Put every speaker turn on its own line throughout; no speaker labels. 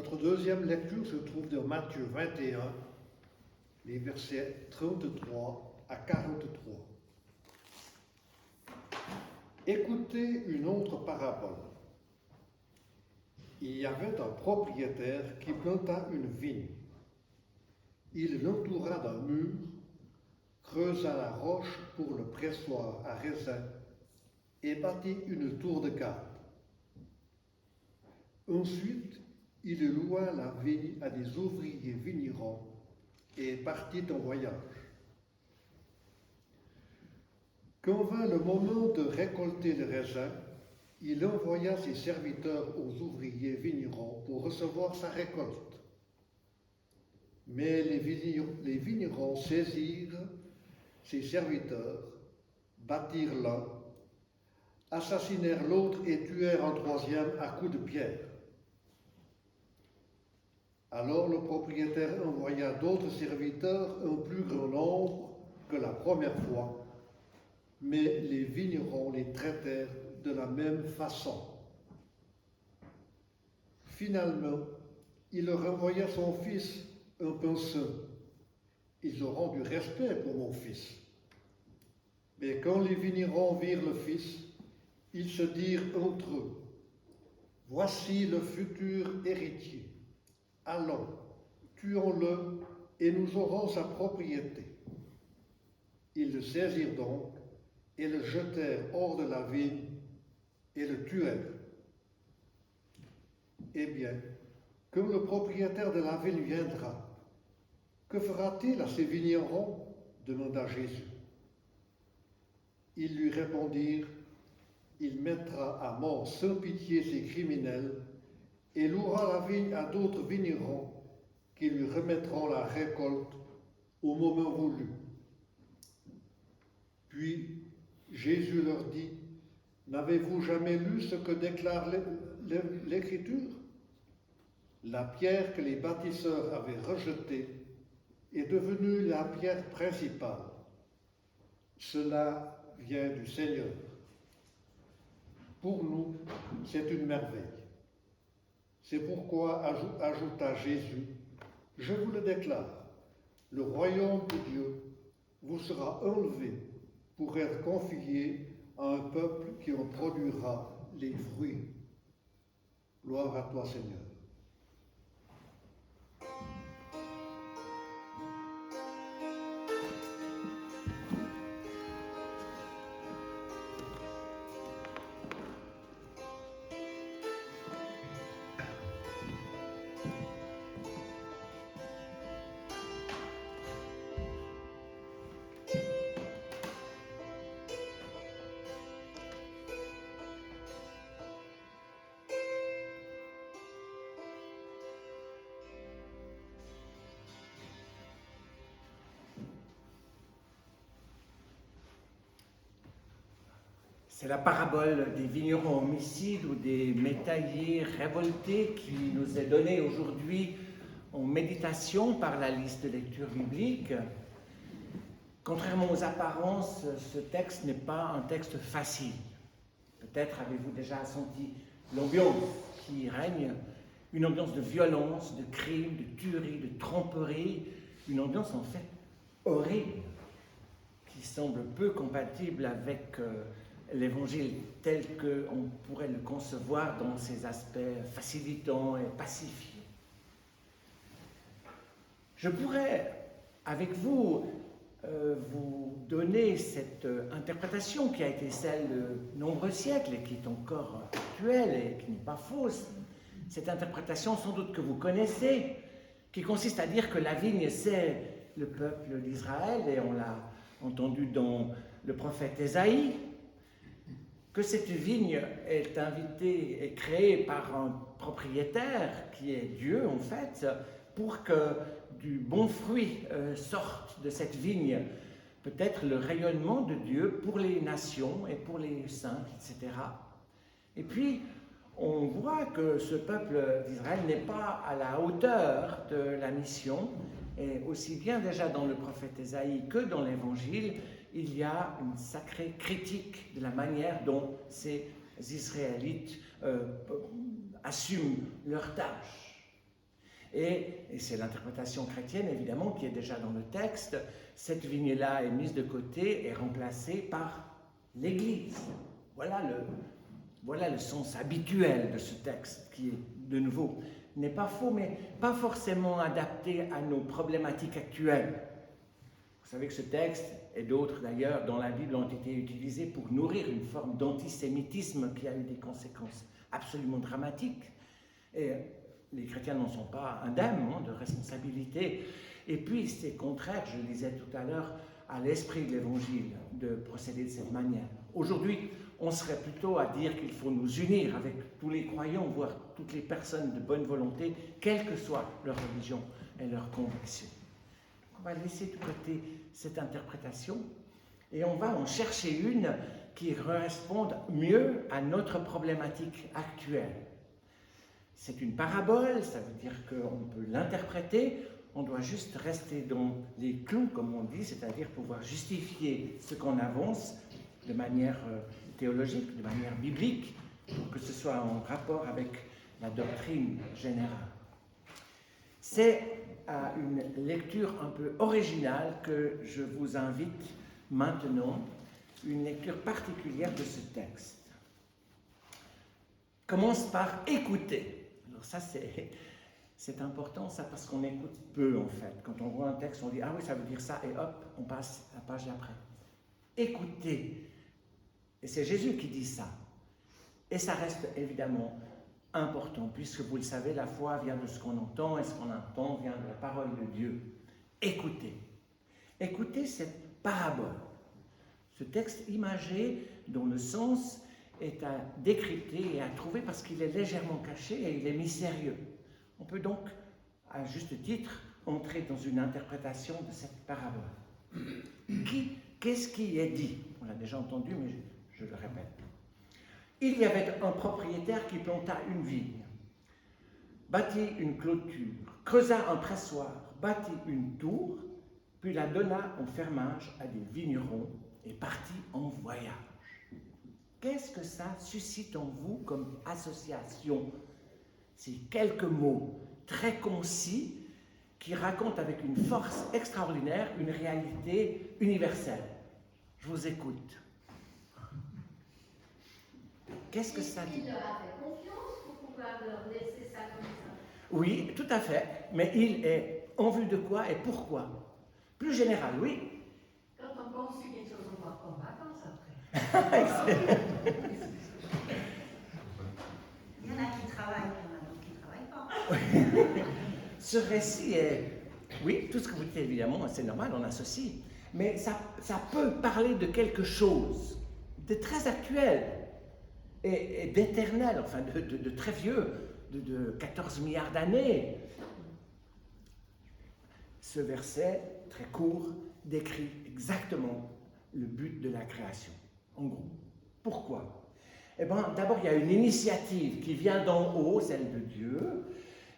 Notre deuxième lecture se trouve dans Matthieu 21, les versets 33 à 43. Écoutez une autre parabole. Il y avait un propriétaire qui planta une vigne. Il l'entoura d'un mur, creusa la roche pour le pressoir à raisin et bâtit une tour de garde. Ensuite, il loua la vigne à des ouvriers vignerons et partit en voyage. Quand vint le moment de récolter le raisin, il envoya ses serviteurs aux ouvriers vignerons pour recevoir sa récolte. Mais les vignerons saisirent ses serviteurs, battirent l'un, assassinèrent l'autre et tuèrent un troisième à coups de pierre. Alors le propriétaire envoya d'autres serviteurs, un plus grand nombre que la première fois, mais les vignerons les traitèrent de la même façon. Finalement, il leur envoya son fils, un pinceur. Ils auront du respect pour mon fils. Mais quand les vignerons virent le fils, ils se dirent entre eux, voici le futur héritier. Allons, tuons-le et nous aurons sa propriété. Ils le saisirent donc et le jetèrent hors de la vigne et le tuèrent. Eh bien, quand le propriétaire de la vigne viendra, que fera-t-il à ces vignerons? Demanda Jésus. Ils lui répondirent, il mettra à mort sans pitié ces criminels et louera la vigne à d'autres vignerons qui lui remettront la récolte au moment voulu. Puis Jésus leur dit, n'avez-vous jamais lu ce que déclare l'Écriture? La pierre que les bâtisseurs avaient rejetée est devenue la pierre principale. Cela vient du Seigneur. Pour nous, c'est une merveille. C'est pourquoi, ajouta Jésus, je vous le déclare, le royaume de Dieu vous sera enlevé pour être confié à un peuple qui en produira les fruits. Gloire à toi, Seigneur.
C'est la parabole des vignerons homicides ou des métalliers révoltés qui nous est donnée aujourd'hui en méditation par la liste de lecture biblique. Contrairement aux apparences, ce texte n'est pas un texte facile. Peut-être avez-vous déjà senti l'ambiance qui règne, une ambiance de violence, de crime, de tuerie, de tromperie, une ambiance en fait horrible, qui semble peu compatible avec l'Évangile tel qu'on pourrait le concevoir dans ses aspects facilitants et pacifiés. Je pourrais, avec vous, vous donner cette interprétation qui a été celle de nombreux siècles et qui est encore actuelle et qui n'est pas fausse. Cette interprétation, sans doute que vous connaissez, qui consiste à dire que la vigne, c'est le peuple d'Israël, et on l'a entendu dans le prophète Ésaïe, que cette vigne est créée par un propriétaire qui est Dieu en fait, pour que du bon fruit sorte de cette vigne, peut-être le rayonnement de Dieu pour les nations et pour les saints, etc. Et puis, on voit que ce peuple d'Israël n'est pas à la hauteur de la mission, et aussi bien déjà dans le prophète Ésaïe que dans l'Évangile, il y a une sacrée critique de la manière dont ces Israélites assument leurs tâches. Et c'est l'interprétation chrétienne, évidemment, qui est déjà dans le texte. Cette vigne-là est mise de côté et remplacée par l'Église. Voilà le sens habituel de ce texte, qui, de nouveau, n'est pas faux, mais pas forcément adapté à nos problématiques actuelles. Vous savez que ce texte, et d'autres d'ailleurs dans la Bible, ont été utilisés pour nourrir une forme d'antisémitisme qui a eu des conséquences absolument dramatiques. Et les chrétiens n'en sont pas indemnes de responsabilité. Et puis c'est contraire, je le disais tout à l'heure, à l'esprit de l'Évangile de procéder de cette manière. Aujourd'hui, on serait plutôt à dire qu'il faut nous unir avec tous les croyants, voire toutes les personnes de bonne volonté, quelle que soit leur religion et leur conviction. On va laisser de côté cette interprétation et on va en chercher une qui corresponde mieux à notre problématique actuelle. C'est une parabole, ça veut dire qu'on peut l'interpréter, on doit juste rester dans les clous, comme on dit, c'est-à-dire pouvoir justifier ce qu'on avance de manière théologique, de manière biblique, pour que ce soit en rapport avec la doctrine générale. C'est à une lecture un peu originale que je vous invite maintenant, une lecture particulière de ce texte. Commence par écouter. Alors ça c'est important ça parce qu'on écoute peu en fait. Quand on voit un texte on dit ah oui ça veut dire ça et hop on passe à la page d'après. Écoutez. Et c'est Jésus qui dit ça. Et ça reste évidemment important, puisque vous le savez, la foi vient de ce qu'on entend, et ce qu'on entend vient de la parole de Dieu. Écoutez. Écoutez cette parabole, ce texte imagé dont le sens est à décrypter et à trouver parce qu'il est légèrement caché et il est mystérieux. On peut donc, à juste titre, entrer dans une interprétation de cette parabole. Qu'est-ce qui est dit? On l'a déjà entendu, mais je le répète. Il y avait un propriétaire qui planta une vigne, bâtit une clôture, creusa un pressoir, bâtit une tour, puis la donna en fermage à des vignerons et partit en voyage. Qu'est-ce que ça suscite en vous comme association? Ces quelques mots très concis qui racontent avec une force extraordinaire une réalité universelle. Je vous écoute. Qu'est-ce que ça dit?
Il leur a fait confiance pour pouvoir leur laisser ça comme ça.
Oui, tout à fait. Mais il est en vue de quoi et pourquoi? Plus général, oui.
Quand on pense que quelque chose, on part en vacances après. Il y en a qui travaillent, il y en a d'autres qui ne travaillent pas.
Ce récit est... Oui, tout ce que vous dites, évidemment, c'est normal, on associe. Mais ça peut parler de quelque chose de très actuel et d'éternel, enfin de très vieux, de 14 milliards d'années. Ce verset, très court, décrit exactement le but de la création, en gros. Pourquoi? Eh bien, d'abord, il y a une initiative qui vient d'en haut, celle de Dieu,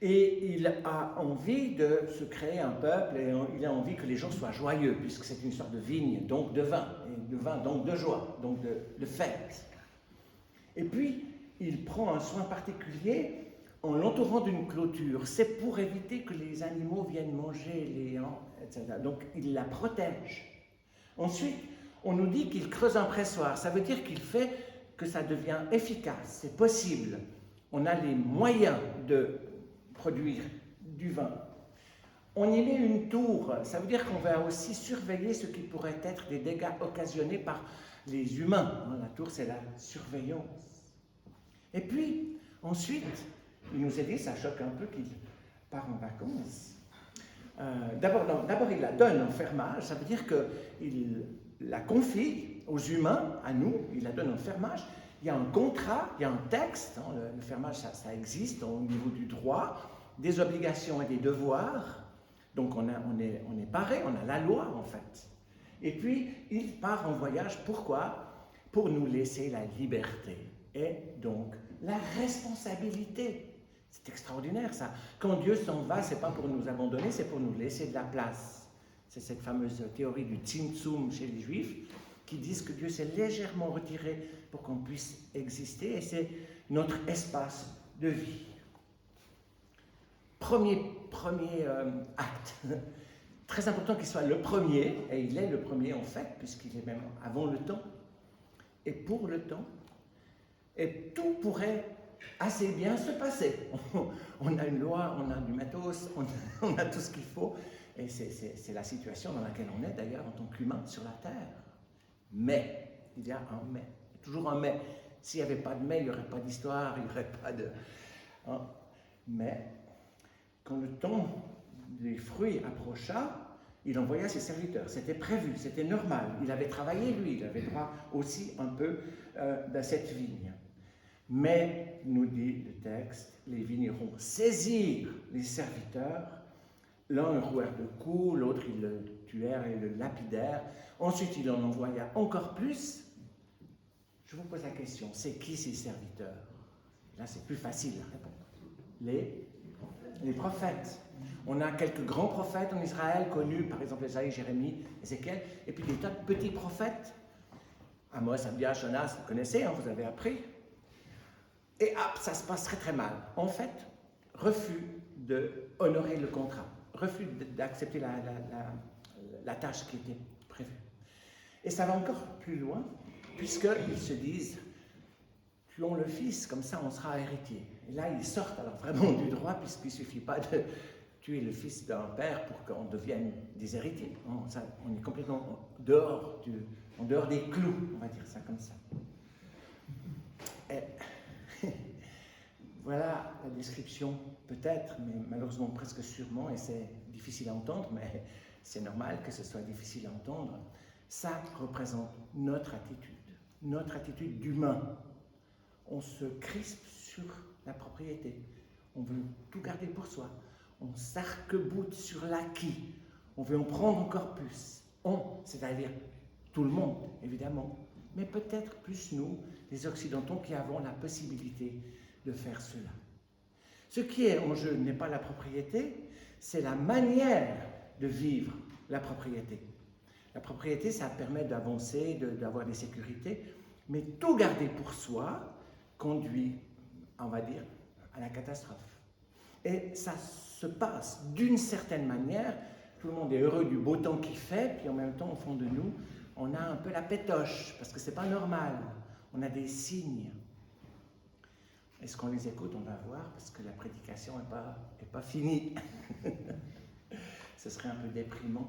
et il a envie de se créer un peuple, et il a envie que les gens soient joyeux, puisque c'est une sorte de vigne, donc de vin, et de vin, donc de joie, donc de fête. Et puis, il prend un soin particulier en l'entourant d'une clôture. C'est pour éviter que les animaux viennent manger les gens, etc. Donc, il la protège. Ensuite, on nous dit qu'il creuse un pressoir. Ça veut dire qu'il fait que ça devient efficace, c'est possible. On a les moyens de produire du vin. On y met une tour, ça veut dire qu'on va aussi surveiller ce qui pourrait être des dégâts occasionnés par les humains. La tour, c'est la surveillance. Et puis, ensuite, il nous est dit, ça choque un peu qu'il part en vacances. D'abord, il la donne en fermage, ça veut dire qu'il la confie aux humains, à nous, il la donne en fermage. Il y a un contrat, il y a un texte, le fermage, ça existe au niveau du droit, des obligations et des devoirs. Donc on est paré, on a la loi en fait. Et puis il part en voyage, pourquoi? Pour nous laisser la liberté et donc la responsabilité. C'est extraordinaire ça. Quand Dieu s'en va, c'est pas pour nous abandonner, c'est pour nous laisser de la place. C'est cette fameuse théorie du Tzimtzum chez les Juifs, qui disent que Dieu s'est légèrement retiré pour qu'on puisse exister, et c'est notre espace de vie. premier acte. Très important qu'il soit le premier, et il est le premier en fait, puisqu'il est même avant le temps, et pour le temps, et tout pourrait assez bien se passer. On a une loi, on a du matos, on a tout ce qu'il faut, et c'est la situation dans laquelle on est d'ailleurs en tant qu'humain sur la Terre. Mais, il y a un mais, toujours un mais. S'il n'y avait pas de mais, il n'y aurait pas d'histoire, il n'y aurait pas de... Hein. Mais, quand le temps des fruits approcha, il envoya ses serviteurs. C'était prévu, c'était normal. Il avait travaillé, lui, il avait droit aussi un peu de cette vigne. Mais, nous dit le texte, les vignerons saisirent les serviteurs. L'un rouèrent de coups, l'autre ils le tuèrent et le lapidèrent. Ensuite, il en envoya encore plus. Je vous pose la question, c'est qui ces serviteurs? Là, c'est plus facile à répondre. Les prophètes. On a quelques grands prophètes en Israël connus, par exemple Esaïe, Jérémie, Ézéchiel, et puis des tas de petits prophètes. Amos, Abia, Jonas, vous connaissez, hein, vous avez appris. Et hop, ça se passe très très mal. En fait, refus d'honorer le contrat, refus d'accepter la tâche qui était prévue. Et ça va encore plus loin, puisqu'ils se disent, tuons le fils, comme ça on sera héritier. Et là, ils sortent alors vraiment du droit, puisqu'il ne suffit pas de tuer le fils d'un père pour qu'on devienne des héritiers. On est complètement en dehors des clous, on va dire ça comme ça. Et voilà la description, peut-être, mais malheureusement presque sûrement, et c'est difficile à entendre, mais c'est normal que ce soit difficile à entendre. Ça représente notre attitude d'humain. On se crispe sur la propriété, on veut tout garder pour soi, on s'arc-boute sur l'acquis, on veut en prendre encore plus. C'est-à-dire tout le monde, évidemment, mais peut-être plus nous, les Occidentaux, qui avons la possibilité de faire cela. Ce qui est en jeu n'est pas la propriété, c'est la manière de vivre la propriété. La propriété, ça permet d'avancer, d'avoir des sécurités, mais tout garder pour soi conduit, on va dire, à la catastrophe. Et ça se passe d'une certaine manière, tout le monde est heureux du beau temps qu'il fait, puis en même temps, au fond de nous, on a un peu la pétoche, parce que c'est pas normal. On a des signes. Est-ce qu'on les écoute? On va voir, parce que la prédication n'est pas finie. Ce serait un peu déprimant.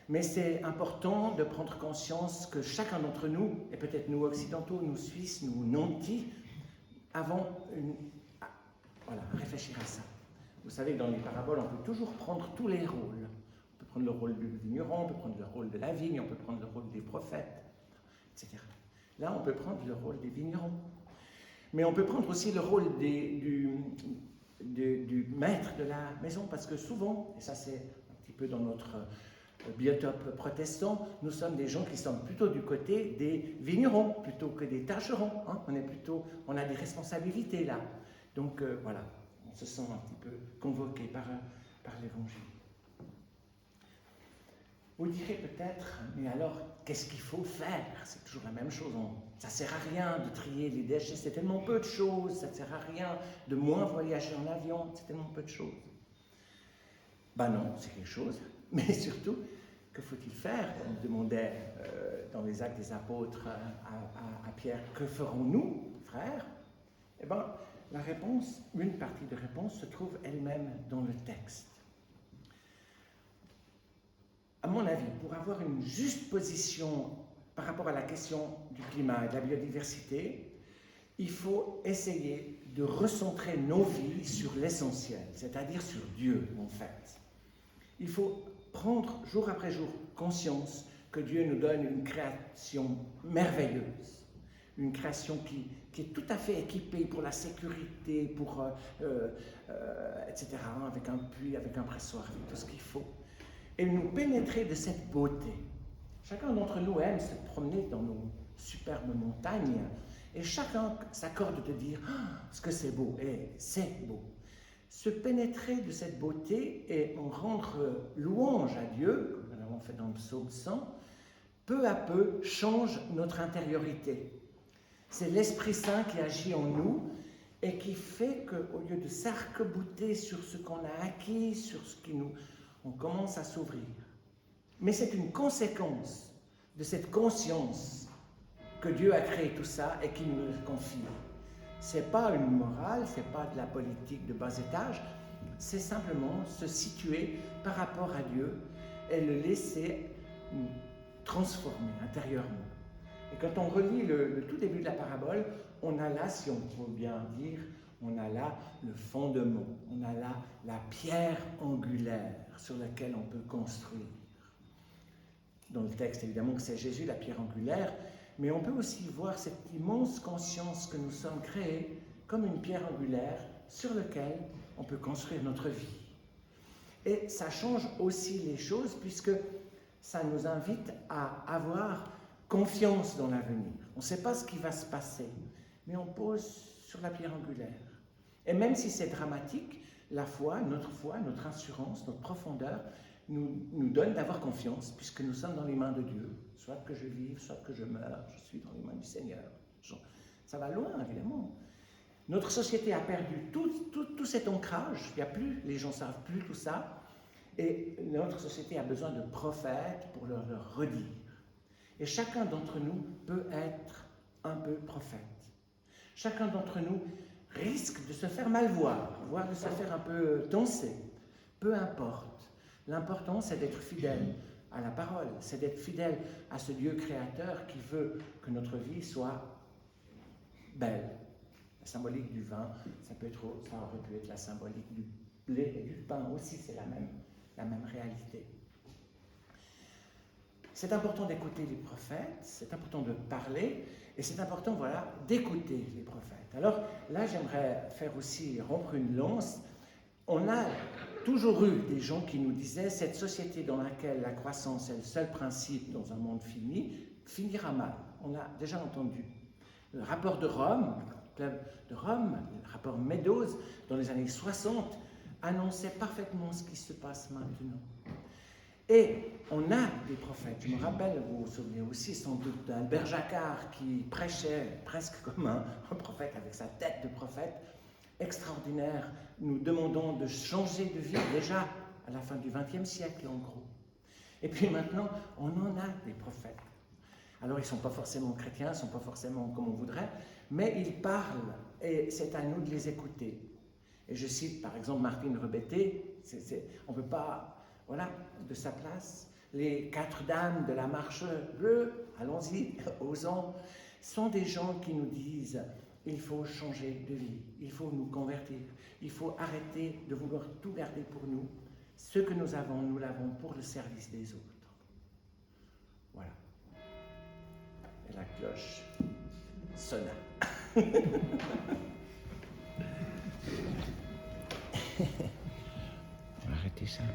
Mais c'est important de prendre conscience que chacun d'entre nous, et peut-être nous occidentaux, nous suisses, nous nantis, avons réfléchir à ça. Vous savez, dans les paraboles, on peut toujours prendre tous les rôles. On peut prendre le rôle du vigneron, on peut prendre le rôle de la vigne, on peut prendre le rôle des prophètes, etc. Là, on peut prendre le rôle des vignerons. Mais on peut prendre aussi le rôle du maître de la maison, parce que souvent, et ça c'est un petit peu dans notre biotope protestant, nous sommes des gens qui sommes plutôt du côté des vignerons, plutôt que des tâcherons. Hein. On a des responsabilités là. Donc voilà, on se sent un petit peu convoqué par l'Évangile. Vous direz peut-être, mais alors, qu'est-ce qu'il faut faire? C'est toujours la même chose. Ça ne sert à rien de trier les déchets, c'est tellement peu de choses. Ça ne sert à rien de moins voyager en avion, c'est tellement peu de choses. Ben non, c'est quelque chose. Mais surtout, que faut-il faire? On demandait dans les Actes des Apôtres à Pierre, que ferons-nous, frères? Eh bien, la réponse, une partie de réponse, se trouve elle-même dans le texte. À mon avis, pour avoir une juste position par rapport à la question du climat et de la biodiversité, il faut essayer de recentrer nos vies sur l'essentiel, c'est-à-dire sur Dieu, en fait. Il faut prendre jour après jour conscience que Dieu nous donne une création merveilleuse, une création qui est tout à fait équipée pour la sécurité, etc., avec un puits, avec un pressoir, avec tout ce qu'il faut. Et nous pénétrer de cette beauté. Chacun d'entre nous aime se promener dans nos superbes montagnes, et chacun s'accorde de dire ce que c'est beau, et c'est beau. Se pénétrer de cette beauté et en rendre louange à Dieu, comme nous l'avons fait dans le psaume 100, peu à peu change notre intériorité. C'est l'Esprit Saint qui agit en nous et qui fait qu'au lieu de s'arc-bouter sur ce qu'on a acquis, sur ce qui nous... on commence à s'ouvrir. Mais c'est une conséquence de cette conscience que Dieu a créé tout ça et qui nous le confie. C'est pas une morale, c'est pas de la politique de bas étage, c'est simplement se situer par rapport à Dieu et le laisser nous transformer intérieurement. Et quand on relit le tout début de la parabole, on a là, si on peut bien dire, on a là le fondement, on a là la pierre angulaire sur laquelle on peut construire. Dans le texte, évidemment, que c'est Jésus, la pierre angulaire, mais on peut aussi voir cette immense conscience que nous sommes créés comme une pierre angulaire sur laquelle on peut construire notre vie. Et ça change aussi les choses puisque ça nous invite à avoir confiance dans l'avenir. On ne sait pas ce qui va se passer, mais on pose sur la pierre angulaire. Et même si c'est dramatique, la foi, notre assurance, notre profondeur nous donne d'avoir confiance puisque nous sommes dans les mains de Dieu. Soit que je vive, soit que je meure, je suis dans les mains du Seigneur. Ça va loin, évidemment. Notre société a perdu tout cet ancrage, il n'y a plus, les gens ne savent plus tout ça, et notre société a besoin de prophètes pour leur redire. Et chacun d'entre nous peut être un peu prophète. Chacun d'entre nous risque de se faire mal voir, voire de se faire un peu danser. Peu importe. L'important, c'est d'être fidèle à la parole, c'est d'être fidèle à ce Dieu créateur qui veut que notre vie soit belle. La symbolique du vin, ça aurait pu être la symbolique du blé et du pain aussi, c'est la même réalité. C'est important d'écouter les prophètes, c'est important de parler, et c'est important, voilà, d'écouter les prophètes. Alors là, j'aimerais faire aussi rompre une lance. On a toujours eu des gens qui nous disaient cette société dans laquelle la croissance est le seul principe dans un monde fini, finira mal. On l'a déjà entendu. Le rapport de Rome, le club de Rome, le rapport Meadows, dans les années 60, annonçait parfaitement ce qui se passe maintenant. Et on a des prophètes. Je me rappelle, vous vous souvenez aussi sans doute d'Albert Jacquard qui prêchait presque comme un prophète avec sa tête de prophète, extraordinaire, nous demandons de changer de vie déjà à la fin du XXe siècle en gros. Et puis maintenant, on en a des prophètes. Alors ils ne sont pas forcément chrétiens, ils ne sont pas forcément comme on voudrait, mais ils parlent et c'est à nous de les écouter. Et je cite par exemple Martine Rebetté, on ne peut pas, voilà, de sa place, les 4 dames de la marche bleue, allons-y, osons, sont des gens qui nous disent il faut changer de vie, il faut nous convertir, il faut arrêter de vouloir tout garder pour nous. Ce que nous l'avons pour le service des autres. Voilà. Et la cloche sonna.